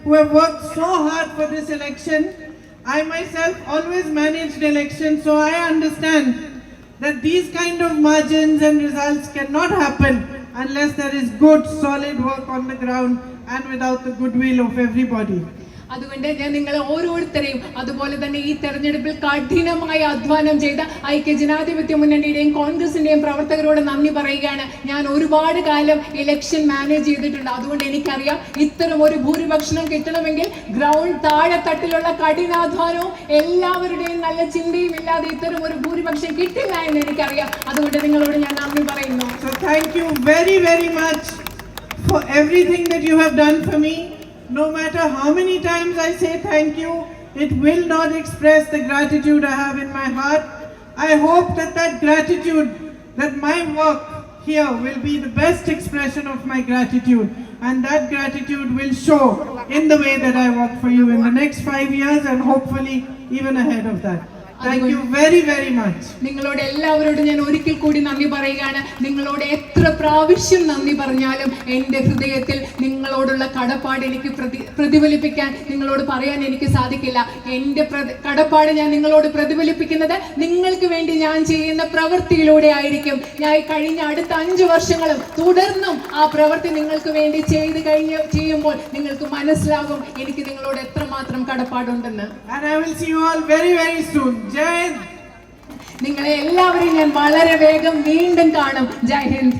who have worked so hard for this election. I myself always managed elections, so I understand that these kind of margins and results cannot happen unless there is good, solid work on the ground and without the goodwill of everybody. അതുകൊണ്ട് ഞാൻ നിങ്ങളെ ഓരോരുത്തരെയും അതുപോലെ തന്നെ ഈ തെരഞ്ഞെടുപ്പിൽ കഠിനമായി അധ്വാനം ചെയ്ത ഐക്യ ജനാധിപത്യ മുന്നണിയുടെയും കോൺഗ്രസിന്റെയും പ്രവർത്തകരോട് നന്ദി പറയുകയാണ്. ഞാൻ ഒരുപാട് കാലം ഇലക്ഷൻ മാനേജ് ചെയ്തിട്ടുണ്ട്. അതുകൊണ്ട് എനിക്കറിയാം ഇത്തരം ഒരു ഭൂരിപക്ഷം കിട്ടണമെങ്കിൽ ഗ്രൗണ്ട് താഴെത്തട്ടിലുള്ള കഠിനാധ്വാനവും എല്ലാവരുടെയും നല്ല ചിന്തയും ഇല്ലാതെ ഇത്തരം ഒരു ഭൂരിപക്ഷം കിട്ടില്ല എന്ന് എനിക്കറിയാം. അതുകൊണ്ട് നിങ്ങളോട് ഞാൻ നന്ദി പറയുന്നു. So thank you very, very much for everything that you have done for me. No matter how many times I say thank you, it will not express the gratitude I have in my heart. I hope that that gratitude, that my work here will be the best expression of my gratitude, and that gratitude will show in the way that I work for you in the next 5 years and hopefully even ahead of that. Thank you very, very much. നിങ്ങളോട് എല്ലാവരോടും ഞാൻ ഒരിക്കൽ കൂടി നന്ദി പറയുകയാണ്. നിങ്ങളോട് എത്ര പ്രാവശ്യം നന്ദി പറഞ്ഞാലും എൻ്റെ ഹൃദയത്തിൽ നിങ്ങളോടുള്ള കടപ്പാട് എനിക്ക് പ്രതിഫലിപ്പിക്കാൻ നിങ്ങളോട് പറയാൻ എനിക്ക് സാധിക്കില്ല. എൻ്റെ കടപ്പാട് ഞാൻ നിങ്ങളോട് പ്രതിഫലിപ്പിക്കുന്നത് നിങ്ങൾക്ക് വേണ്ടി ഞാൻ ചെയ്യുന്ന പ്രവൃത്തിയിലൂടെ ആയിരിക്കും. ഞാൻ കഴിഞ്ഞ അടുത്ത 5 വർഷങ്ങളും തുടർന്നും ആ പ്രവൃത്തി നിങ്ങൾക്ക് വേണ്ടി ചെയ്യുമ്പോൾ നിങ്ങൾക്ക് മനസ്സിലാകും എനിക്ക് നിങ്ങളോട് എത്രമാത്രം കടപ്പാടുണ്ടെന്ന്. And I will see you all very, very soon. ജയ് ഹിന്ദ്. നിങ്ങളെ എല്ലാവരെയും ഞാൻ വളരെ വേഗം വീണ്ടും കാണും. ജയ് ഹിന്ദ്.